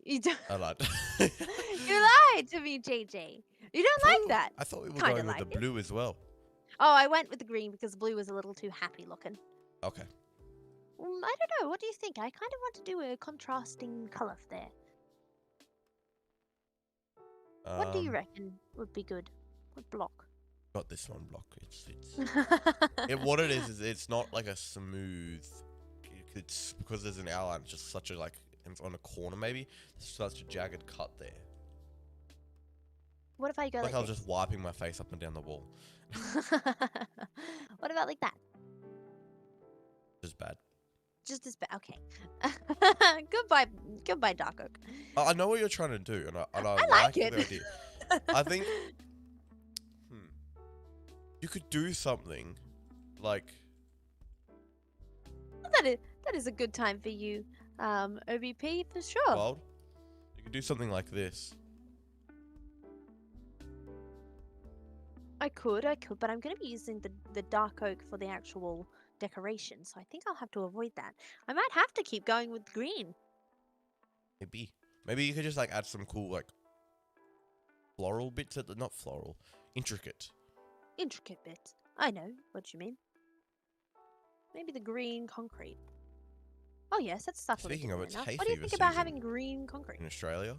You don't. I like You lied to me, JJ. You don't like that. I thought we were Kinda going with like the it. blue as well. Oh, I went with the green because the blue was a little too happy looking. Okay. I don't know. What do you think? I kind of want to do a contrasting colour there. What do you reckon would be good? What block? Not this one block. What it is it's not like a smooth. It's because there's an outline. It's just such a it's on a corner maybe. There's such a jagged cut there. What if I go Like like I was this? just wiping my face up and down the wall. What about like that? Just bad. Just as bad. Okay. Goodbye, Dark Oak. I know what you're trying to do, and I I like like it. the idea. I think you could do something like that is a good time for you, OBP for sure. wild. You could do something like this. I could, but I'm going to be using the dark oak for the actual decoration, so I think I'll have to avoid that. I might have to keep going with green. Maybe you could just add some cool floral bits at the not floral, intricate. Intricate bit. I know what you mean. Maybe the green concrete. Oh yes, that's stuff. Speaking of, it's hay what do you fever think about season having green concrete? in Australia.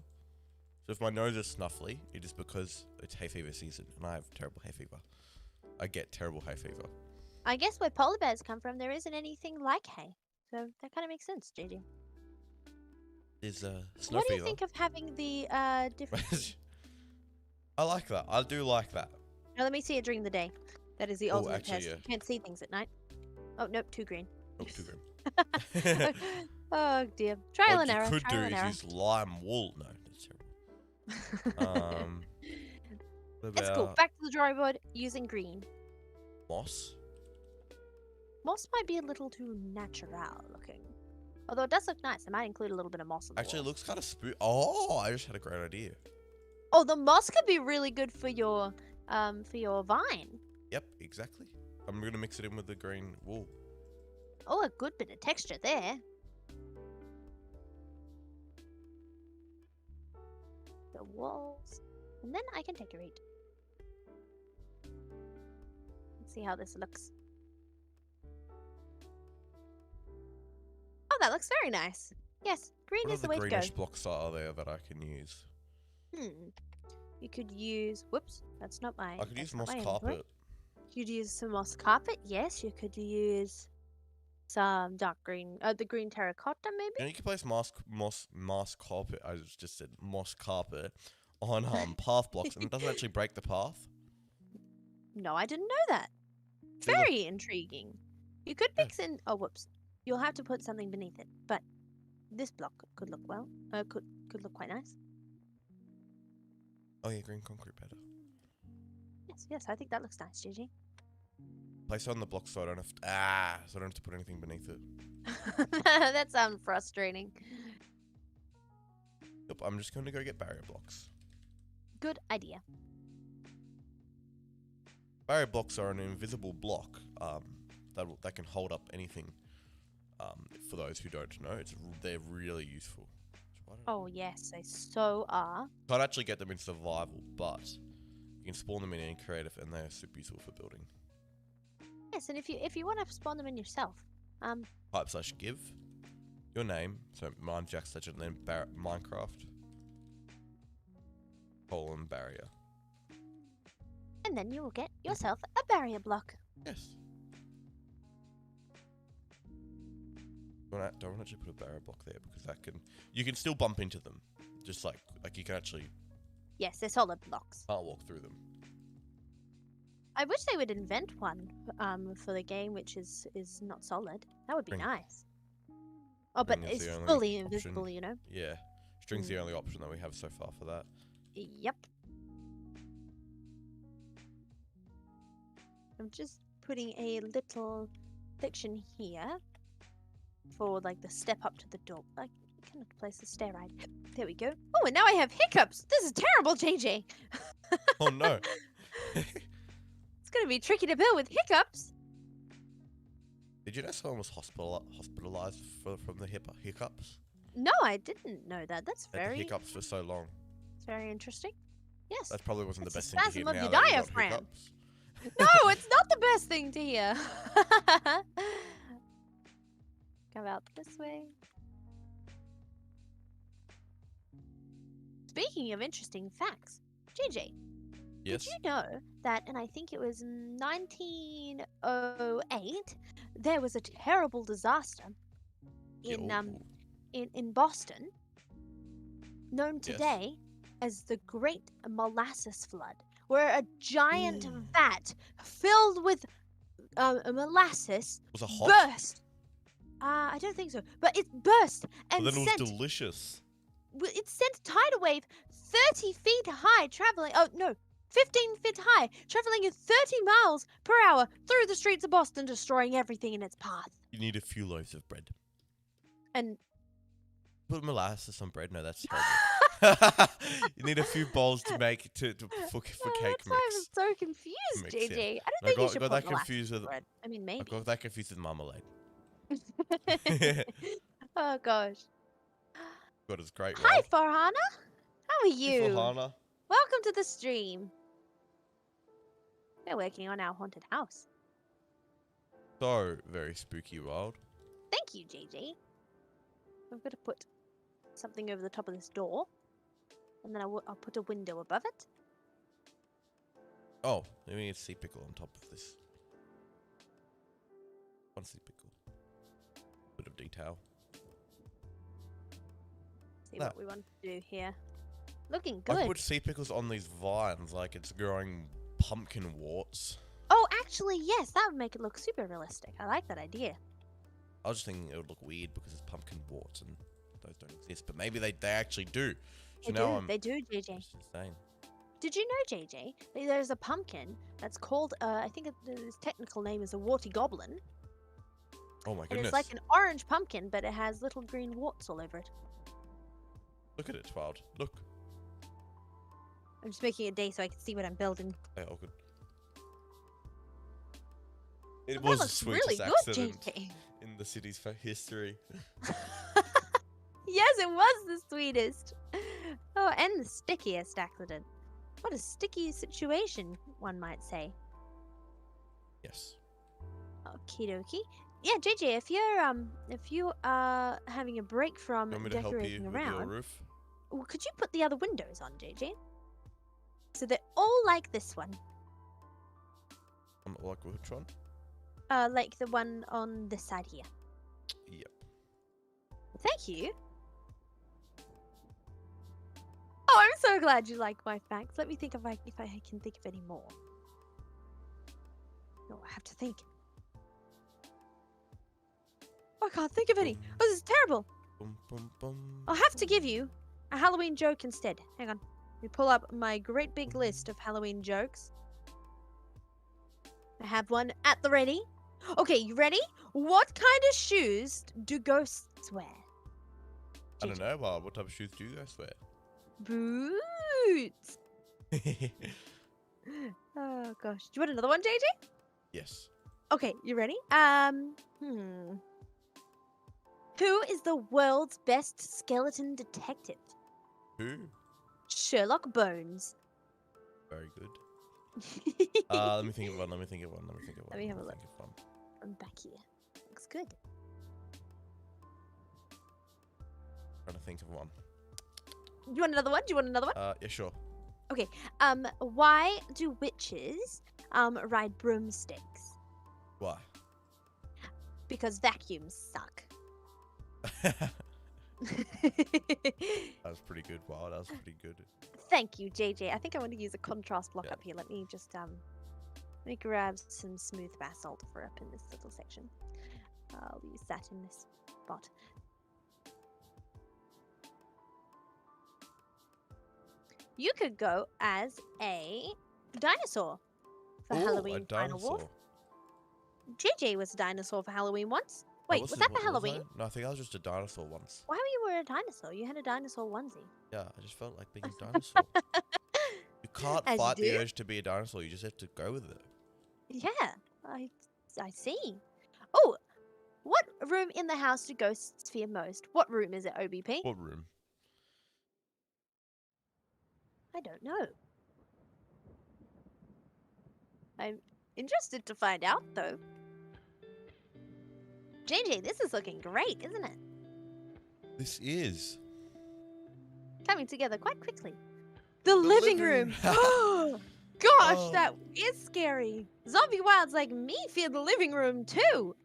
So if my nose is snuffly, it is because it's hay fever season, and I have terrible hay fever. I get terrible hay fever. I guess where polar bears come from, there isn't anything like hay, so that kind of makes sense, JJ. Is snow What do you fever. think of having the different? I like that. I do like that. Now let me see it during the day. That is the Oh, ultimate actually, test. yeah. You can't see things at night. Oh nope, too green. Oh, too grim. Oh dear. Trial and error. What you could do trial and error. is use lime wool. No, that's terrible. What It's cool. about Back to the drawing board using green. moss? Moss might be a little too natural looking. Although it does look nice. I might include a little bit of moss on the Actually, it walls. looks kind of spooky. Oh, I just had a great idea. Oh, the moss could be really good for your vine. Yep, exactly. I'm gonna mix it in with the green wool. Oh, a good bit of texture there. The walls. And then I can decorate. Let's see how this looks. Oh, that looks very nice. Yes, green What is the other way to go. greenish blocks are there that I can use? You could use. Whoops, that's not my. I could use that's not moss my inventory. carpet. You could use some moss carpet. Yes, you could use some dark green. The green terracotta, maybe. You know, you can place moss carpet. I just said moss carpet on path blocks, and it doesn't actually break the path. No, I didn't know that. See, look. Very intriguing. You could mix in. Oh, whoops. You'll have to put something beneath it, but this block could look well. Could look quite nice. Oh yeah, green concrete better. Yes, I think that looks nice, Gigi. Place it on the block so I don't have to, so I don't have to put anything beneath it. That sounds frustrating. Yep, I'm just going to go get barrier blocks. Good idea. Barrier blocks are an invisible block that can hold up anything. For those who don't know, they're really useful. Oh yes, they so are. Can't actually get them in survival, but you can spawn them in creative, and they're super useful for building. Yes, and if you want to spawn them in yourself, /give your name, so mine Jack's Legend, and then Minecraft barrier. And then you will get yourself a barrier block. Yes. Don't actually put a barrier block there because you can still bump into them, just like you can actually. Yes, they're solid blocks. Can't walk through them. I wish they would invent one for the game which is not solid. That would be nice. Oh, but String is it's the only fully option. invisible, you know? Yeah. String's the only option that we have so far for that. Yep. I'm just putting a little section here for like the step up to the door. Like cannot place the stair ride. There we go. Oh, and now I have hiccups. This is terrible, JJ. Oh no. It's gonna be tricky to build with hiccups. Did you know someone was hospitalized from the hiccups? No, I didn't know that. That's They had the very, hiccups for so long. it's very interesting. Yes. That probably wasn't It's the a best thing to hear spasm of now your that you got diaphragm. hiccups. No, it's not the best thing to hear. Come out this way. Speaking of interesting facts, JJ, Yes. did you know that, and I think it was 1908, there was a terrible disaster in in Boston, known Yes. today as the Great Molasses Flood, where a giant vat filled with molasses Was it hot? burst. I don't think so, but it burst But and then it sent was delicious. it sent a tidal wave 30 feet high, traveling 15 feet high, traveling at 30 miles per hour through the streets of Boston, destroying everything in its path. You need a few loaves of bread. And Put molasses on bread? No, that's terrible. You need a few bowls to make for cake that's mix. why I'm so confused, Mix, JJ. yeah. I don't No, think you got should that put molasses confused in with. bread. I mean, I maybe. got that confused with marmalade. Oh gosh. God, it's great. Hi, Wild. Farhana. How are you? Farhana. Welcome to the stream. We're working on our haunted house. So very spooky, Wild. Thank you, JJ. I'm going to put something over the top of this door, and then I'll put a window above it. Oh, let me need sea pickle on top of this. One sea pickle. Bit of detail. See No. what we want to do here. Looking I good. put sea pickles on these vines like it's growing pumpkin warts. Oh, actually, yes, that would make it look super realistic. I like that idea. I was just thinking it would look weird because it's pumpkin warts and those don't exist, but maybe they actually do. So now They do, JJ. It's insane. Did you know, JJ, that there's a pumpkin that's called, I think its technical name is a Warty Goblin. Oh my And goodness. it's like an orange pumpkin, but it has little green warts all over it. Look at it, Wild. Look. I'm just making a day so I can see what I'm building. Hey, all good. It That was the looks sweetest really good, accident JJ. in the city's history. Yes, it was the sweetest. Oh, and the stickiest accident. What a sticky situation, one might say. Yes. Okie dokie. Yeah, JJ, if you are having a break from You want me to help you decorating with your around, roof? well, could you put the other windows on, JJ? So they're all like this one. Like which one? Like the one on this side here. Yep. Thank you. Oh, I'm so glad you like my facts. Let me think if I can think of any more. No, I have to think. Oh, I can't think of any. Oh, this is terrible. Boom, boom, boom. I'll have to give you a Halloween joke instead. Hang on. Let me pull up my great big list of Halloween jokes. I have one at the ready. Okay, you ready? What kind of shoes do ghosts wear? I don't know, Wild. What type of shoes do you guys wear? Boots. Oh gosh. Do you want another one, JJ? Yes. Okay, you ready? Who is the world's best skeleton detective? Who? Sherlock Bones. Very good. Let me think of one. Let me think of one. Let me have a look. think of one. From back here. Looks good. Trying to think of one. Do you want another one? Do you want another one? Yeah, sure. Why do witches ride broomsticks? Why? Because vacuums suck. That was pretty good. Wow, that was pretty good. Thank you, JJ. I think I want to use a contrast block Yeah. up here. Let me just let me grab some smooth basalt for up in this little section. I'll use that in this spot. You could go as a dinosaur for Ooh, Halloween a Final Wolf. dinosaur. JJ was a dinosaur for Halloween once. Oh, Wait, was that for what was Halloween? I? No, I think I was just a dinosaur once. Why were you were a dinosaur. You had a dinosaur onesie. Yeah, I just felt like being a dinosaur. You can't As you fight the do. urge to be a dinosaur. You just have to go with it. Yeah, I see. Oh, what room in the house do ghosts fear most? What room is it, OBP? What room? I don't know. I'm interested to find out, though. JJ, this is looking great, isn't it? This is Coming together quite quickly. The living room. Gosh, Oh. that is scary. Zombie wilds like me fear the living room too.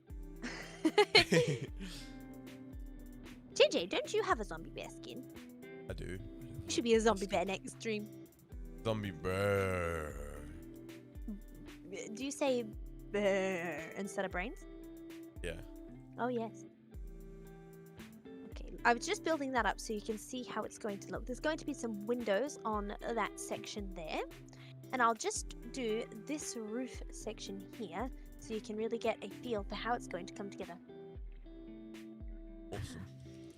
JJ, don't you have a zombie bear skin? I do. You should be a zombie bear next stream. Zombie bear. Do you say bear instead of brains? Yeah. Oh, yes. Okay, I was just building that up so you can see how it's going to look. There's going to be some windows on that section there. And I'll just do this roof section here so you can really get a feel for how it's going to come together. Awesome.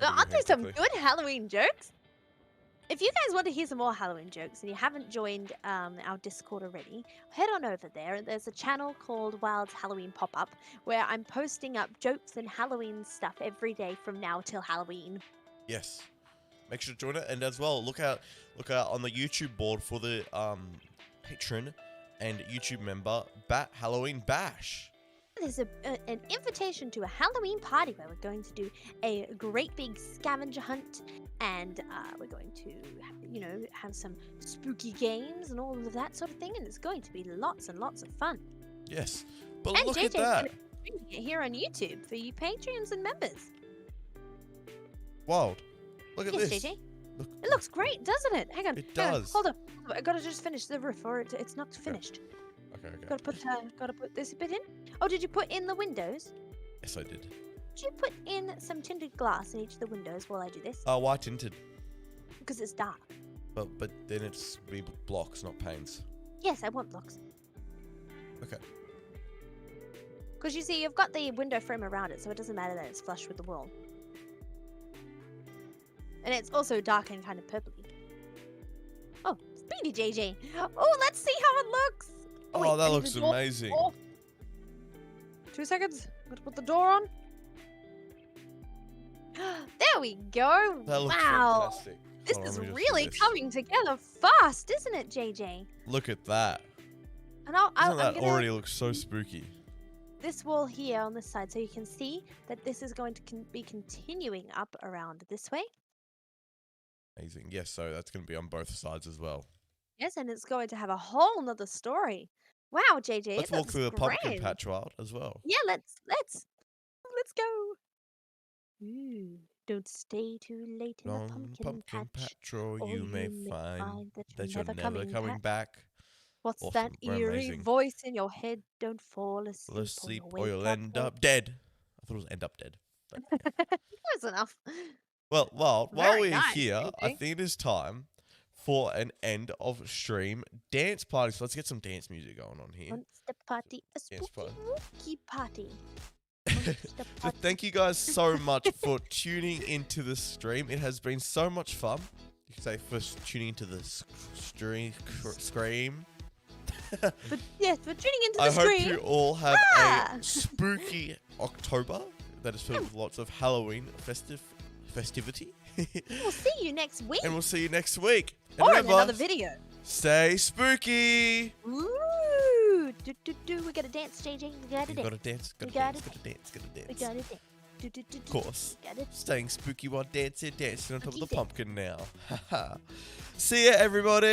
Aren't there some good Halloween jokes? If you guys want to hear some more Halloween jokes and you haven't joined our Discord already, head on over there. There's a channel called Wild's Halloween Pop-Up where I'm posting up jokes and Halloween stuff every day from now till Halloween. Yes. Make sure to join it, and as well, look out on the YouTube board for the patron and YouTube member Halloween Bash. There's an invitation to a Halloween party where we're going to do a great big scavenger hunt, and we're going to, have some spooky games and all of that sort of thing, and it's going to be lots and lots of fun. Yes, but And look JJ's at that! gonna be streaming it here on YouTube for you Patreons and members. Wild. Look at Yes, this. JJ. Look, It looks great, doesn't it? Hang on. It hang on, does. Hold on. I gotta just finish the roof, or it's not finished. Okay. Gotta put this bit in. Oh, did you put in the windows? Yes, I did. Did you put in some tinted glass in each of the windows while I do this? White tinted. Because it's dark. But then it's be blocks, not panes. Yes, I want blocks. Okay. Because you see, you've got the window frame around it, so it doesn't matter that it's flush with the wall. And it's also dark and kind of purpley. Oh, speedy JJ. Oh, let's see how it looks. Oh, wait, that I need looks the door. amazing. Oh. 2 seconds. Gotta put the door on. There we go. That looks wow. fantastic. This Hold on, is let me just do really this. coming together fast, isn't it, JJ? Look at that. And Doesn't I'm that gonna already look so spooky? this wall here on this side, so you can see that this is going to be continuing up around this way. Amazing. Yes, so that's going to be on both sides as well. Yes, and it's going to have a whole nother story. Wow, JJ, Let's it walk looks through the pumpkin great. patch wild as well. Yeah, let's go. Ooh, don't stay too late in the Long pumpkin patch. or you may find that that you're never coming back. What's Awesome, that we're eerie amazing. voice in your head? Don't fall asleep, Let's sleep or or you'll wake up end dead. up dead. I thought it was end up dead. But Close enough. well, while Very we're nice, here, I JJ. think it is time for an end of stream dance party. So let's get some dance music going on here. Monster party, a Yes, spooky fine. wookie party. Monster So party. thank you guys so much for tuning into the stream. It has been so much fun. You can say first tuning into the scream. But yes, we're tuning into the I hope screen. you all have Ah! a spooky October that is filled with lots of Halloween festivity. We'll see you next week. And we'll see you next week. And Or in remember, another video. stay spooky. Ooh, we gotta dance, JJ. We gotta You dance. gotta dance, We gotta gotta dance, gotta dance, gotta We dance. gotta dance. Of course. Gotta Staying spooky while dancing on top of the Spooky pumpkin now. See ya, everybody.